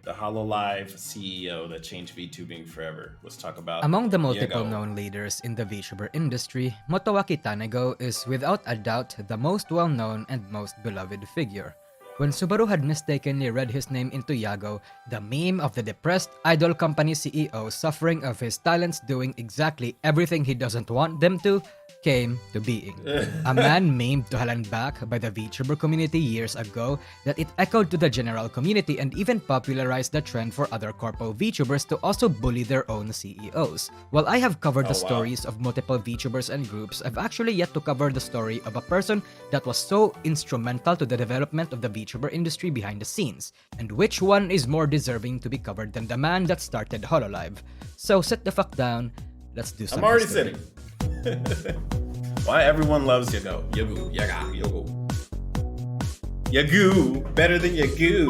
the Hololive CEO that changed VTubing forever. Let's talk about Among the multiple Yago. known leaders in the Vtuber industry, Motoaki Tanigo is without a doubt the most well-known and most beloved figure. When Subaru had mistakenly read his name into Yago, the meme of the depressed idol company CEO suffering of his talents doing exactly everything he doesn't want them to came to being. A man memed to hell and back by the VTuber community years ago that it echoed to the general community and even popularized the trend for other corpo VTubers to also bully their own CEOs. While I have covered the stories of multiple VTubers and groups, I've actually yet to cover the story of a person that was so instrumental to the development of the VTuber industry behind the scenes, and which one is more deserving to be covered than the man that started Hololive. So sit the fuck down, let's do some I'm already history. sitting. Why everyone loves Yago? Yago, Yago. Yago, better than Yago.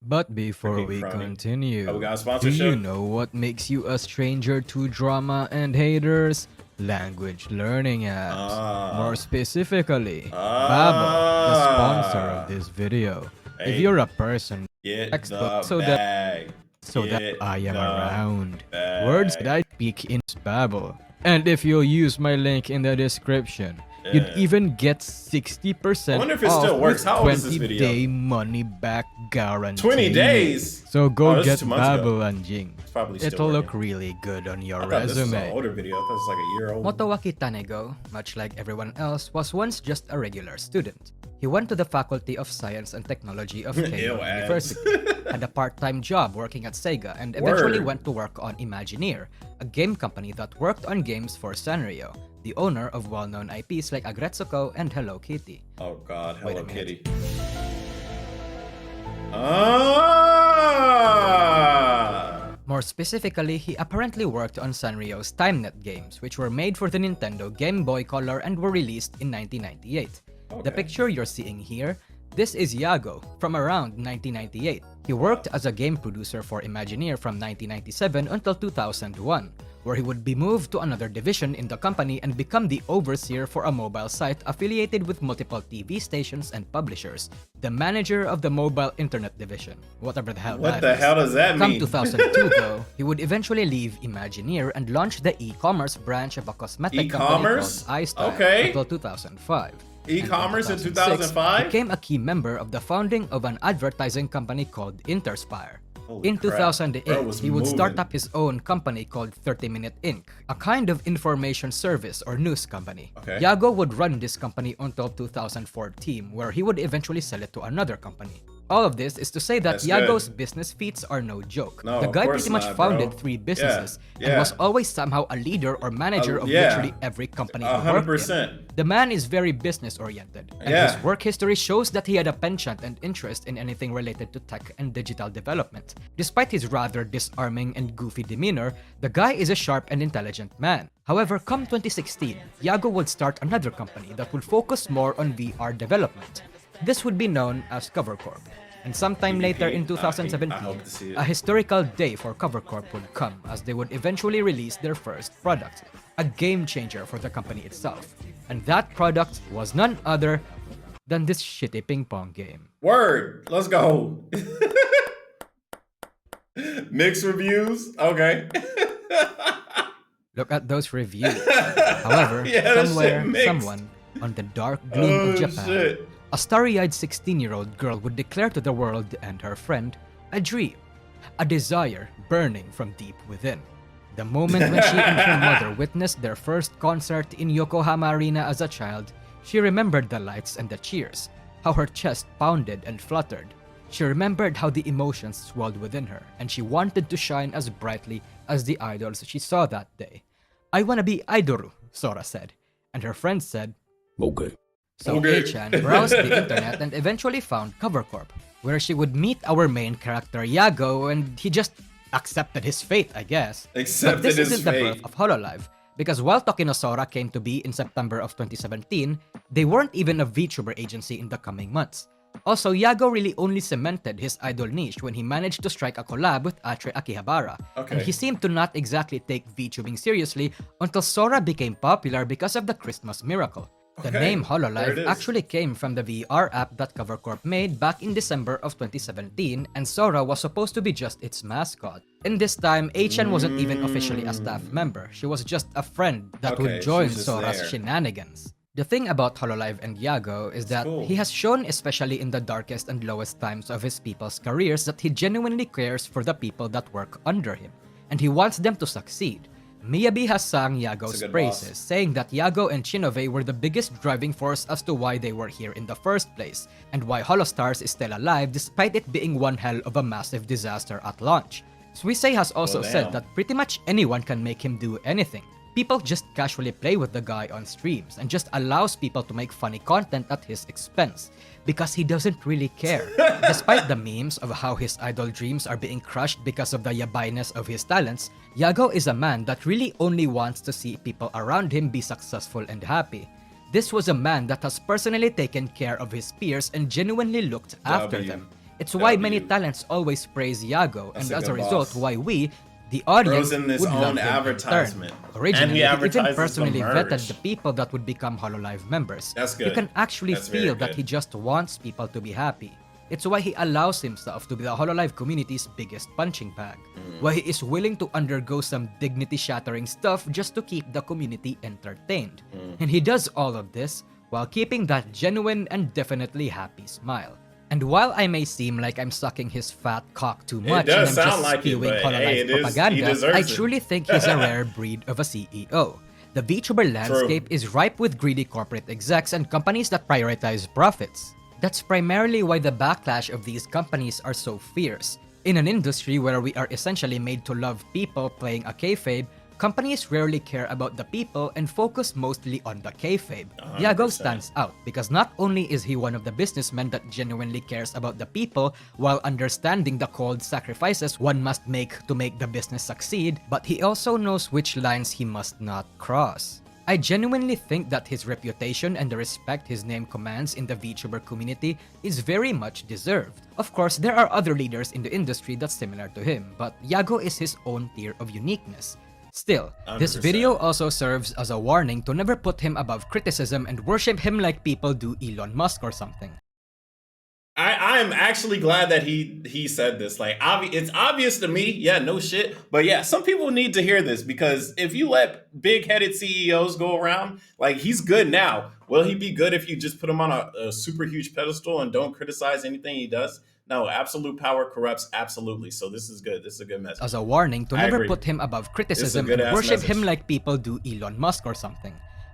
But before we continue, we got a do sponsorship? you know what makes you a stranger to drama and haters? Language learning apps. More specifically, Babbel, the sponsor of this video. If Hey. you're a person, Get textbook the so bag. that I am the around. bag. Words that I speak in Babbel. And if you'll use my link in the description, you'd even get 60% I wonder if it off still works. with How old is this video? 20-day money-back guarantee. 20 days? So go Oh, this get is 2 months ago. Babbel and Jing. It's probably still It'll look working. really good on your I thought this was an resume. older video. I thought it was like a year old. Motoaki Tanigo, much like everyone else, was once just a regular student. He went to the Faculty of Science and Technology of Keio University, had a part-time job working at Sega, and eventually went to work on Imagineer, a game company that worked on games for Sanrio, the owner of well-known IPs like Agretsuko and Hello Kitty. Oh god, Wait a Hello minute. Kitty. Ah! More specifically, he apparently worked on Sanrio's TimeNet games, which were made for the Nintendo Game Boy Color and were released in 1998. The picture you're seeing here, this is Yago from around 1998. He worked as a game producer for Imagineer from 1997 until 2001, where he would be moved to another division in the company and become the overseer for a mobile site affiliated with multiple TV stations and publishers, the manager of the mobile internet division, whatever the hell What that the is. hell does that Come mean? 2002 though, he would eventually leave Imagineer and launch the e-commerce branch of a cosmetic company called E-commerce? iStyle Okay. until 2005. E-commerce in 2006, 2005? became a key member of the founding of an advertising company called Interspire. Holy In crap. 2008, Bro was he would start moving. up his own company called 30 Minute Inc., a kind of information service or news company. Okay. Yago would run this company until 2014, where he would eventually sell it to another company. All of this is to say that That's Yago's good. business feats are no joke. No, The of guy course pretty much not, founded bro. 3 businesses and yeah. was always somehow a leader or manager of yeah. literally every company he worked in. 100%. The man is very business-oriented, and Yeah. his work history shows that he had a penchant and interest in anything related to tech and digital development. Despite his rather disarming and goofy demeanor, the guy is a sharp and intelligent man. However, come 2016, Yago would start another company that would focus more on VR development. This would be known as Corp. And sometime later in 2017, I hope to see it. a historical day for Corp would come as they would eventually release their first product, a game changer for the company itself. And that product was none other than this shitty ping pong game. Word. Let's go. Mixed reviews. Okay. Look at those reviews. However, Yeah, that somewhere, shit mixed. someone on the dark gloom of Japan, shit. a starry-eyed 16-year-old girl would declare to the world and her friend a dream, a desire burning from deep within. The moment when she and her mother witnessed their first concert in Yokohama Arena as a child, she remembered the lights and the cheers, how her chest pounded and fluttered. She remembered how the emotions swelled within her, and she wanted to shine as brightly as the idols she saw that day. "I wanna be Idoru," Sora said, and her friend said, Okay. so Okay. A-chan browsed the internet and eventually found Corp, where she would meet our main character Yago, and he just accepted his fate, I guess. Accepted But this his isn't the fate. birth of Hololive, because while Tokinosora came to be in September of 2017, they weren't even a VTuber agency in the coming months. Also, Yago really only cemented his idol niche when he managed to strike a collab with Atre Akihabara, and Okay. he seemed to not exactly take VTubing seriously until Sora became popular because of the Christmas miracle. The Okay, name there it Hololive is. actually came from the VR app that Corp made back in December of 2017, and Sora was supposed to be just its mascot. In this time, Hn wasn't even officially a staff member, she was just a friend that would Okay, join she's just Sora's there. shenanigans. The thing about Hololive and Yago is that cool. he has shown, especially in the darkest and lowest times of his people's careers, that he genuinely cares for the people that work under him, and he wants them to succeed. Miyabi has sung Yago's good praises, boss. saying that Yago and Shinove were the biggest driving force as to why they were here in the first place, and why Holostars is still alive despite it being one hell of a massive disaster at launch. Suisei has also Well, said damn. that pretty much anyone can make him do anything. People just casually play with the guy on streams and just allows people to make funny content at his expense because he doesn't really care. Despite the memes of how his idol dreams are being crushed because of the yabainess of his talents, Yago is a man that really only wants to see people around him be successful and happy. This was a man that has personally taken care of his peers and genuinely looked after W. them. It's why many W. talents always praise Yago, That's and a as a good result, boss. why we, the audience, Throws in this would love own him in advertisement. turn. And Originally, he it even advertises the personally vetted merch. the people that would become Hololive members. That's You good. can actually That's very feel that good. he just wants people to be happy. It's why he allows himself to be the Hololive community's biggest punching bag. Why he is willing to undergo some dignity-shattering stuff just to keep the community entertained. And he does all of this while keeping that genuine and definitely happy smile. And while I may seem like I'm sucking his fat cock too much and does I'm sound just like it, spewing but Hololive hey, it is- he propaganda, deserves I it. truly think he's a rare breed of a CEO. The Vtuber landscape is ripe with greedy corporate execs and companies that prioritize profits. That's primarily why the backlash of these companies are so fierce. In an industry where we are essentially made to love people playing a kayfabe, companies rarely care about the people and focus mostly on the kayfabe. 100%. Yago stands out because not only is he one of the businessmen that genuinely cares about the people while understanding the cold sacrifices one must make to make the business succeed, but he also knows which lines he must not cross. I genuinely think that his reputation and the respect his name commands in the VTuber community is very much deserved. Of course, there are other leaders in the industry that's similar to him, but Yago is his own tier of uniqueness. Still, this 100%. video also serves as a warning to never put him above criticism and worship him like people do Elon Musk or something. I'm actually glad that he said this. Like, it's obvious to me, yeah, no shit. But yeah, some people need to hear this because if you let big-headed CEOs go around, like, he's good now. Will he be good if you just put him on a super huge pedestal and don't criticize anything he does? No, absolute power corrupts absolutely. So this is good. This is a good message. As a warning to I never agree. put him above criticism and good-ass worship him message. like people do Elon Musk or something.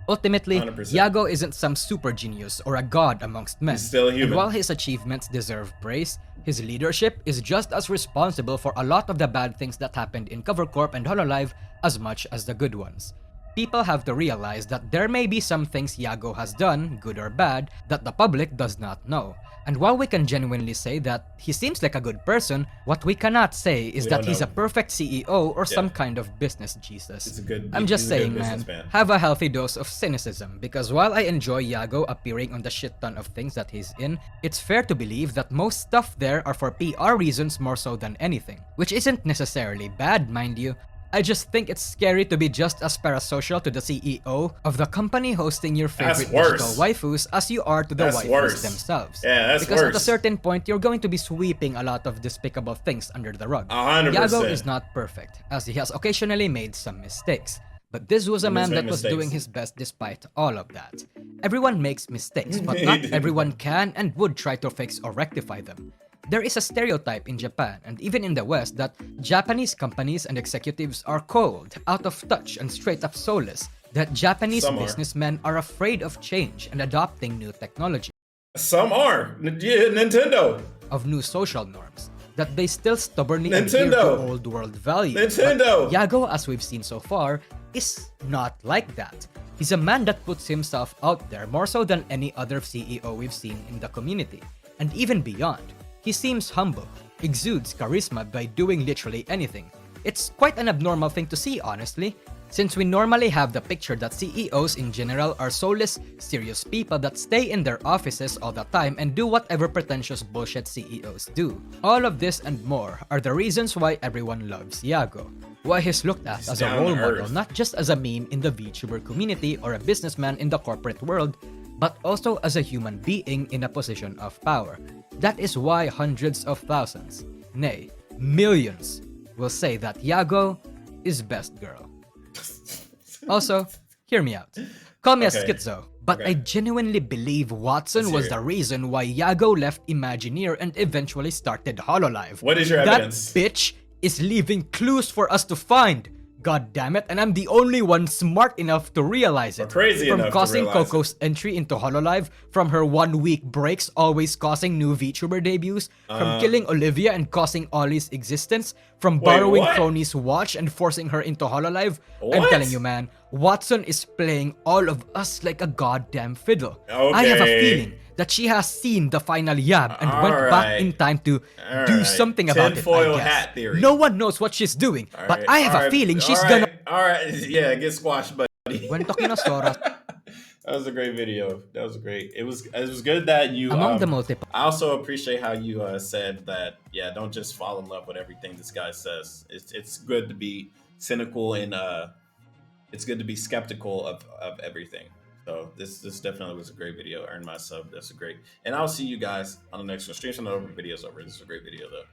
Ultimately, 100%. Yago isn't some super genius or a god amongst men. He's still human. And while his achievements deserve praise, his leadership is just as responsible for a lot of the bad things that happened in Corp and Hololive as much as the good ones. People have to realize that there may be some things Yago has done, good or bad, that the public does not know. And while we can genuinely say that he seems like a good person, what we cannot say is We that don't he's know. a perfect CEO or some kind of business Jesus. He's a good- I'm just he's a good saying, man, businessman. have a healthy dose of cynicism, because while I enjoy Yago appearing on the shit ton of things that he's in, it's fair to believe that most stuff there are for PR reasons more so than anything. Which isn't necessarily bad, mind you. I just think it's scary to be just as parasocial to the CEO of the company hosting your favorite worse. digital waifus as you are to the That's waifus worse. themselves. Yeah, that's because at a worse. certain point, you're going to be sweeping a lot of despicable things under the rug. 100%. Yago is not perfect, as he has occasionally made some mistakes. But this was a He man made that was mistakes. doing his best despite all of that. Everyone makes mistakes, but not everyone can and would try to fix or rectify them. There is a stereotype in Japan and even in the West that Japanese companies and executives are cold, out of touch, and straight up soulless. That Japanese Some are. businessmen are afraid of change and adopting new technology, Some are. Yeah, Nintendo. of new social norms. That they still stubbornly adhere Nintendo. to old world values. Nintendo. But Yago, as we've seen so far, is not like that. He's a man that puts himself out there more so than any other CEO we've seen in the community, and even beyond. He seems humble, exudes charisma by doing literally anything. It's quite an abnormal thing to see, honestly. Since we normally have the picture that CEOs in general are soulless, serious people that stay in their offices all the time and do whatever pretentious bullshit CEOs do. All of this and more are the reasons why everyone loves Yago. Why he's looked at as a role model, not just as a meme in the Vtuber community or a businessman in the corporate world, but also as a human being in a position of power. That is why hundreds of thousands, nay, millions, will say that Yago is best girl. Also, hear me out. Call me a schizo, but I genuinely believe Watson was the reason why Yago left Imagineer and eventually started Hololive. What is your evidence? That bitch is leaving clues for us to find. God damn it, and I'm the only one smart enough to realize it. From causing Coco's entry into Hololive, from her 1 week breaks always causing new VTuber debuts, from killing Olivia and causing Ollie's existence, from borrowing Crony's watch and forcing her into Hololive. I'm telling you, man, Watson is playing all of us like a goddamn fiddle. I have a feeling that she has seen the final yab and went back in time to do something about it, I guess. Hat theory. No one knows what she's doing, but I have a feeling she's gonna... Alright, yeah, get squashed, buddy. That was a great video. That was great. It was good that you... Among the multiple... I also appreciate how you said that, yeah, don't just fall in love with everything this guy says. It's good to be cynical and it's good to be skeptical of everything. So this definitely was a great video. Earned my sub. That's a great. And I'll see you guys on the next one. Stream some other videos over. This is a great video though.